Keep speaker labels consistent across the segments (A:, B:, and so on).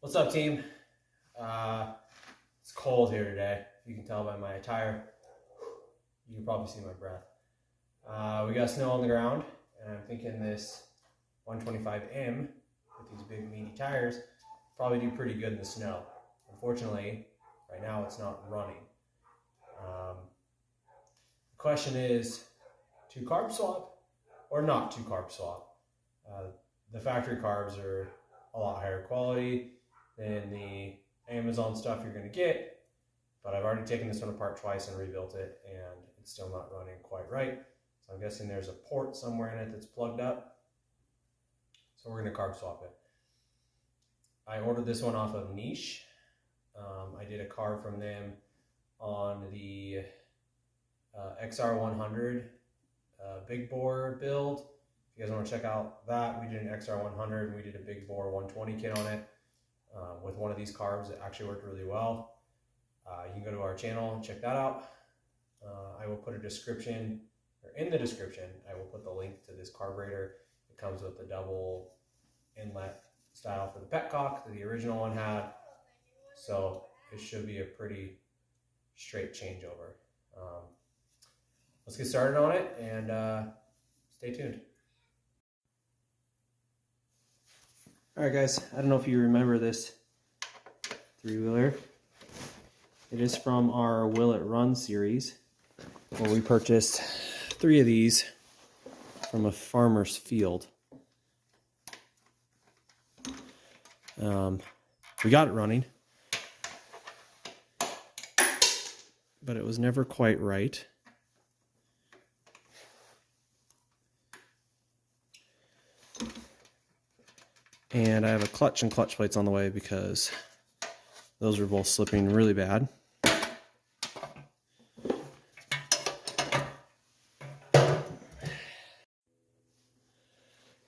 A: What's up, team? It's cold here today. You can tell by my attire. You can probably see my breath. We got snow on the ground, and I'm thinking this 125M with these big meaty tires probably do pretty good in the snow. Unfortunately, right now it's not running. The question is, to carb swap or not to carb swap? The factory carbs are a lot higher quality than the Amazon stuff you're going to get, but I've already taken this one apart twice and rebuilt it, and it's still not running quite right. So I'm guessing there's a port somewhere in it that's plugged up. So we're going to carb swap it. I ordered this one off of Niche. I did a carb from them on the XR100 big bore build. If you guys want to check out that, we did an XR100 and we did a big bore 120 kit on it with one of these carbs. It actually worked really well. You can go to our channel and check that out. I will put a description, or in the description, I will put the link to this carburetor. It comes with the double inlet style for the petcock that the original one had. So it should be a pretty straight changeover. Let's get started on it and stay tuned. All right, guys, I don't know if you remember this three-wheeler. It is from our Will It Run series, where we purchased 3 of these from a farmer's field. We got it running, but it was never quite right. And I have a clutch and clutch plates on the way because those are both slipping really bad.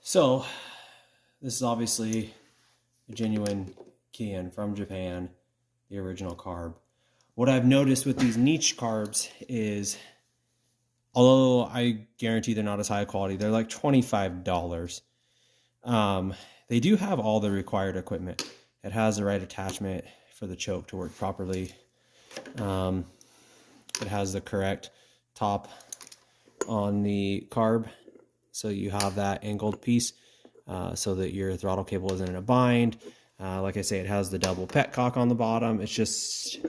A: So this is obviously a genuine can from Japan, the original carb. What I've noticed with these niche carbs is, although I guarantee they're not as high quality, they're like $25. They do have all the required equipment. It has the right attachment for the choke to work properly. It has the correct top on the carb, so you have that angled piece so that your throttle cable isn't in a bind. Like I say, it has the double petcock on the bottom. It's just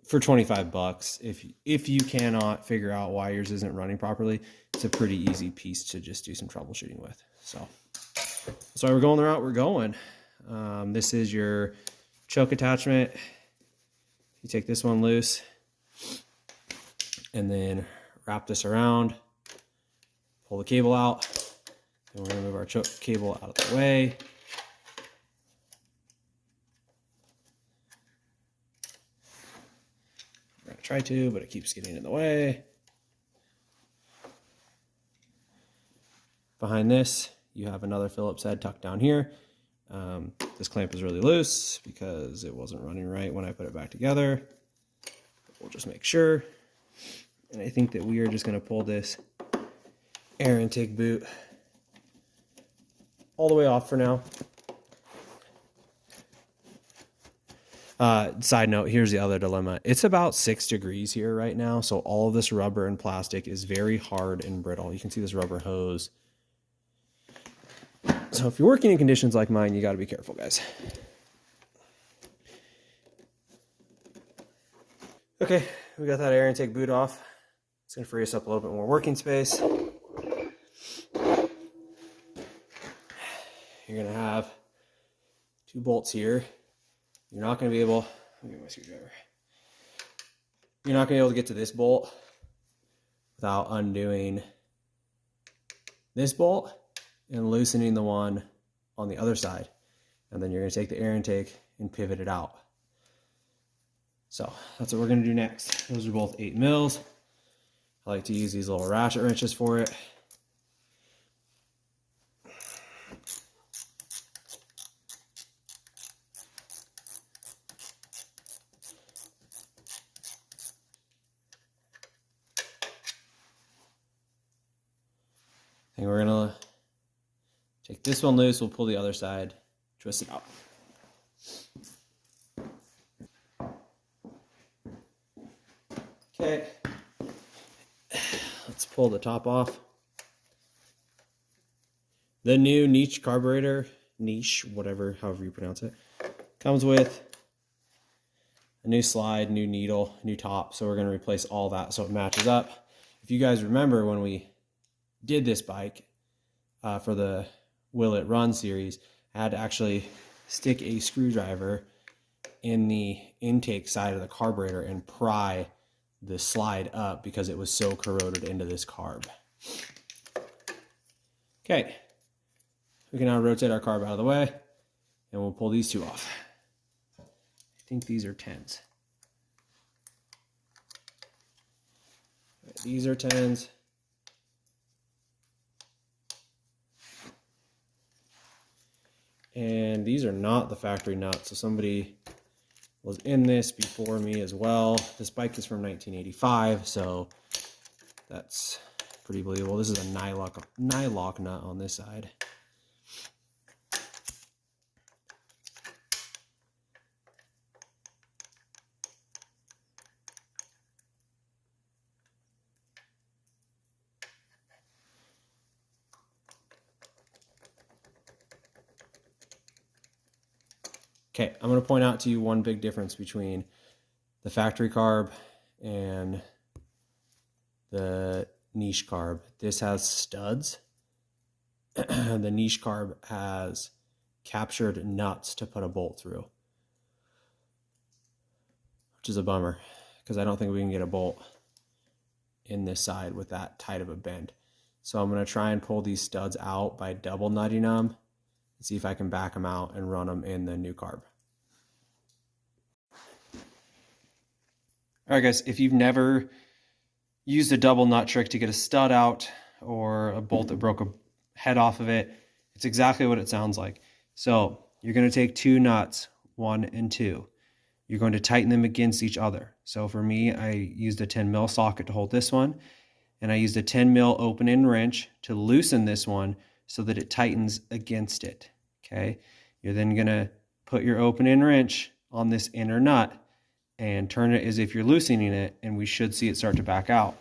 A: for 25 bucks. If you cannot figure out why yours isn't running properly, it's a pretty easy piece to just do some troubleshooting with. So we're going the route we're going. This is your choke attachment. You take this one loose and then wrap this around, pull the cable out, and we're going to move our choke cable out of the way. I'm going to try to, but it keeps getting in the way. Behind this, you have another Phillips head tucked down here. This clamp is really loose because it wasn't running right when I put it back together. We'll just make sure. And I think that we are just going to pull this air intake boot all the way off for now. Side note, here's the other dilemma. It's about 6 degrees here right now, so all of this rubber and plastic is very hard and brittle. You can see this rubber hose. So if you're working in conditions like mine, you got to be careful, guys. Okay, we got that air intake boot off. It's going to free us up a little bit more working space. You're going to have 2 bolts here. You're not going to be able, let me get my screwdriver. You're not going to be able to get to this bolt without undoing this bolt and loosening the one on the other side. And then you're going to take the air intake and pivot it out. So that's what we're going to do next. Those are both 8 mils. I like to use these little ratchet wrenches for it. And we're going to take this one loose, we'll pull the other side, twist it out. Okay, let's pull the top off. The new niche carburetor, whatever, however you pronounce it, comes with a new slide, new needle, new top. So we're going to replace all that so it matches up. If you guys remember when we did this bike for the Will It Run series, I had to actually stick a screwdriver in the intake side of the carburetor and pry the slide up because it was so corroded into this carb. Okay, we can now rotate our carb out of the way and we'll pull these two off. I think these are 10s. These are 10s. And these are not the factory nuts. So somebody was in this before me as well. This bike is from 1985, so that's pretty believable. This is a nylock nut on this side. Okay, I'm going to point out to you one big difference between the factory carb and the niche carb. This has studs. The niche carb has captured nuts to put a bolt through, which is a bummer because I don't think we can get a bolt in this side with that tight of a bend. So I'm going to try and pull these studs out by double nutting them and see if I can back them out and run them in the new carb. All right, guys, if you've never used a double nut trick to get a stud out or a bolt that broke a head off of it, it's exactly what it sounds like. So you're going to take two nuts, 1 and 2. You're going to tighten them against each other. So for me, I used a 10 mil socket to hold this one, and I used a 10 mil open end wrench to loosen this one so that it tightens against it. Okay, you're then going to put your open end wrench on this inner nut and turn it as if you're loosening it, and we should see it start to back out.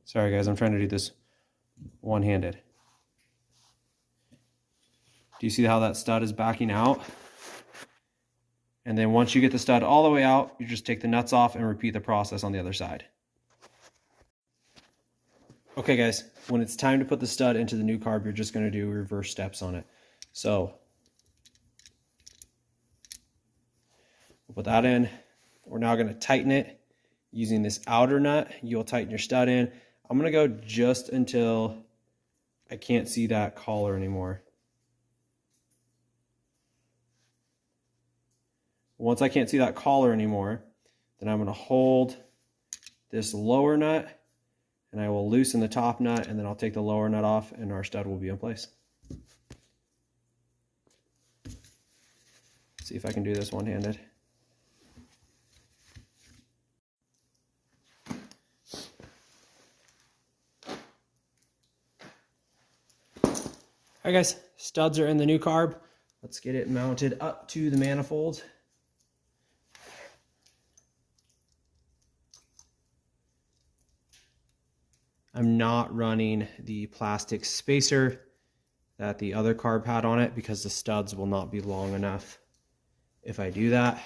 A: Sorry guys, I'm trying to do this one-handed. Do you see how that stud is backing out? And then once you get the stud all the way out, you just take the nuts off and repeat the process on the other side. Okay guys, when it's time to put the stud into the new carb, you're just going to do reverse steps on it. So we'll put that in. We're now going to tighten it using this outer nut. You'll tighten your stud in. I'm going to go just until I can't see that collar anymore. Once I can't see that collar anymore, then I'm going to hold this lower nut and I will loosen the top nut, and then I'll take the lower nut off and our stud will be in place. See if I can do this one-handed. Alright guys, studs are in the new carb. Let's get it mounted up to the manifold. I'm not running the plastic spacer that the other carb had on it because the studs will not be long enough if I do that.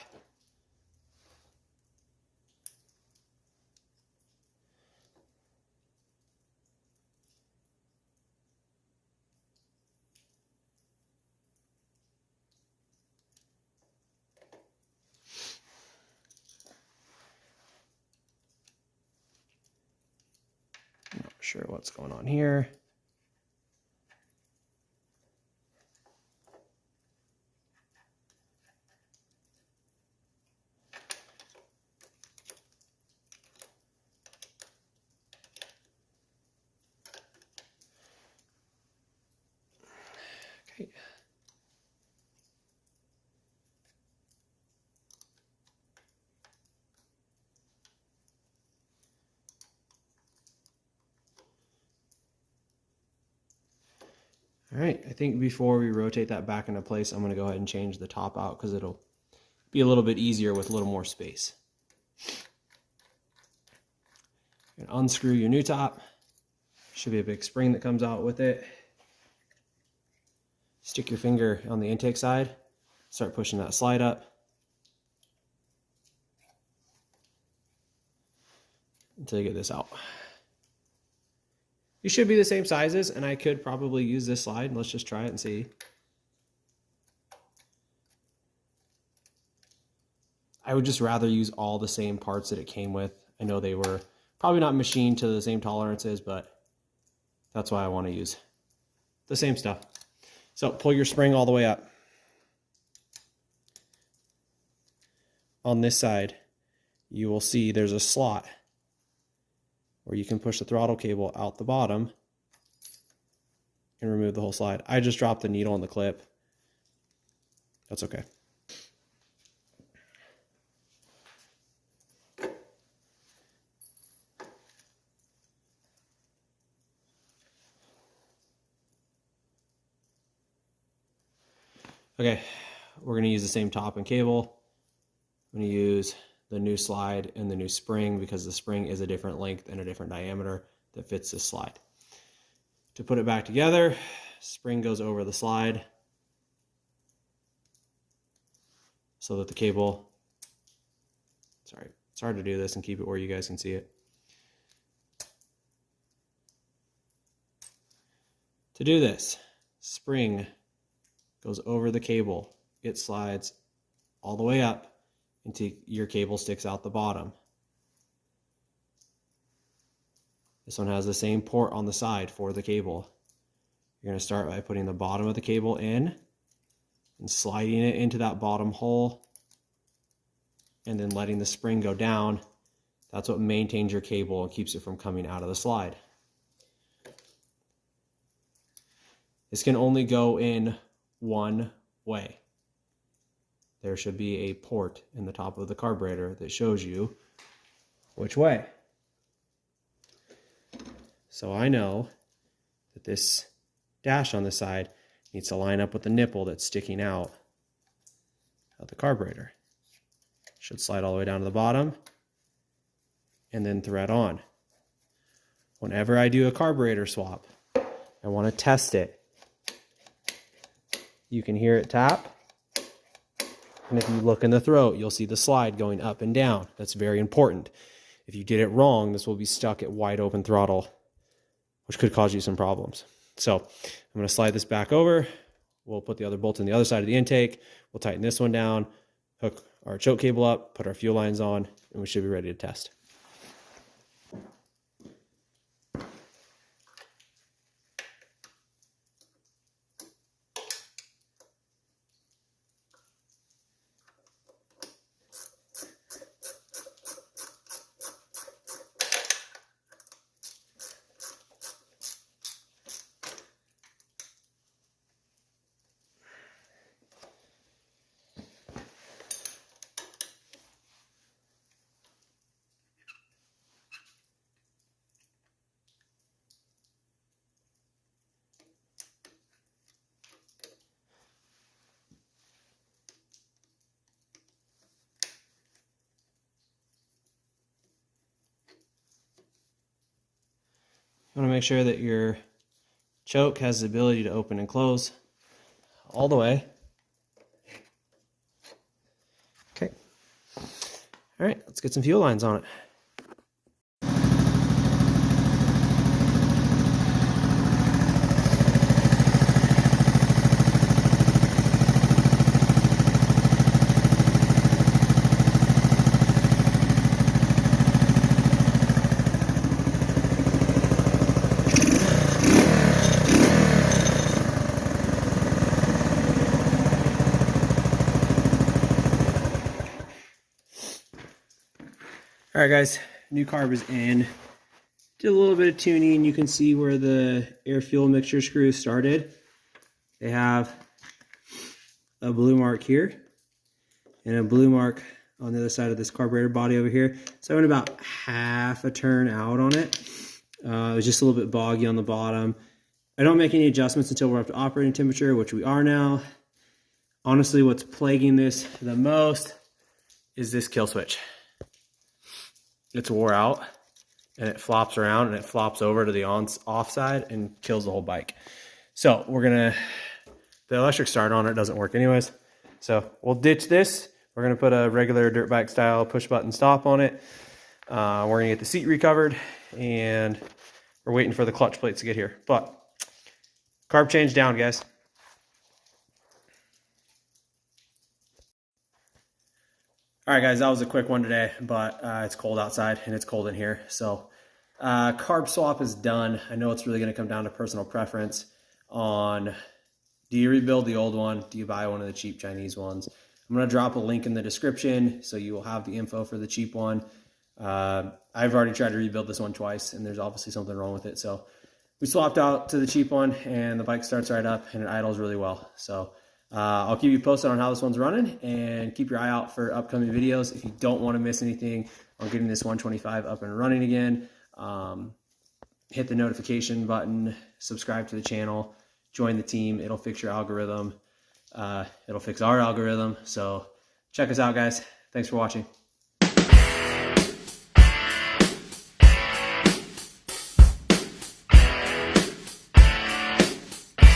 A: Not sure what's going on here. Okay. All right, I think before we rotate that back into place, I'm gonna go ahead and change the top out because it'll be a little bit easier with a little more space. You're gonna unscrew your new top. Should be a big spring that comes out with it. Stick your finger on the intake side, start pushing that slide up until you get this out. You should be the same sizes, and I could probably use this slide. Let's just try it and see. I would just rather use all the same parts that it came with. I know they were probably not machined to the same tolerances, but that's why I want to use the same stuff. So pull your spring all the way up. On this side, you will see there's a slot where you can push the throttle cable out the bottom and remove the whole slide. I just dropped the needle in the clip. That's okay. Okay, we're going to use the same top and cable. I'm going to use the new slide and the new spring because the spring is a different length and a different diameter that fits this slide. To put it back together, spring goes over the slide so that the cable, sorry, it's hard to do this and keep it where you guys can see it. To do this, spring goes over the cable. It slides all the way up until your cable sticks out the bottom. This one has the same port on the side for the cable. You're going to start by putting the bottom of the cable in and sliding it into that bottom hole and then letting the spring go down. That's what maintains your cable and keeps it from coming out of the slide. This can only go in one way. There should be a port in the top of the carburetor that shows you which way. So I know that this dash on the side needs to line up with the nipple that's sticking out of the carburetor. Should slide all the way down to the bottom and then thread on. Whenever I do a carburetor swap, I want to test it. You can hear it tap, and if you look in the throat, you'll see the slide going up and down. That's very important. If you did it wrong, this will be stuck at wide open throttle, which could cause you some problems. So I'm going to slide this back over. We'll put the other bolt on the other side of the intake. We'll tighten this one down, hook our choke cable up, put our fuel lines on, and we should be ready to test. You want to make sure that your choke has the ability to open and close all the way. Okay. All right, let's get some fuel lines on it. All right, guys, new carb is in. Did a little bit of tuning. You can see where the air fuel mixture screws started. They have a blue mark here and a blue mark on the other side of this carburetor body over here. So I went about half a turn out on it. It was just a little bit boggy on the bottom. I don't make any adjustments until we're up to operating temperature, which we are now. Honestly, what's plaguing this the most is this kill switch. It's wore out and it flops around and it flops over to the off side and kills the whole bike. So the electric start on it doesn't work anyways. So we'll ditch this. We're gonna put a regular dirt bike style push button stop on it. We're gonna get the seat recovered and we're waiting for the clutch plates to get here. But carb change down, guys. All right, guys, that was a quick one today, but it's cold outside and it's cold in here. So carb swap is done. I know it's really going to come down to personal preference on, do you rebuild the old one? Do you buy one of the cheap Chinese ones? I'm going to drop a link in the description so you will have the info for the cheap one. I've already tried to rebuild this one twice and there's obviously something wrong with it. So we swapped out to the cheap one and the bike starts right up and it idles really well. So I'll keep you posted on how this one's running and keep your eye out for upcoming videos. If you don't want to miss anything on getting this 125 up and running again, hit the notification button, subscribe to the channel, join the team. It'll fix your algorithm. It'll fix our algorithm. So check us out, guys. Thanks for watching.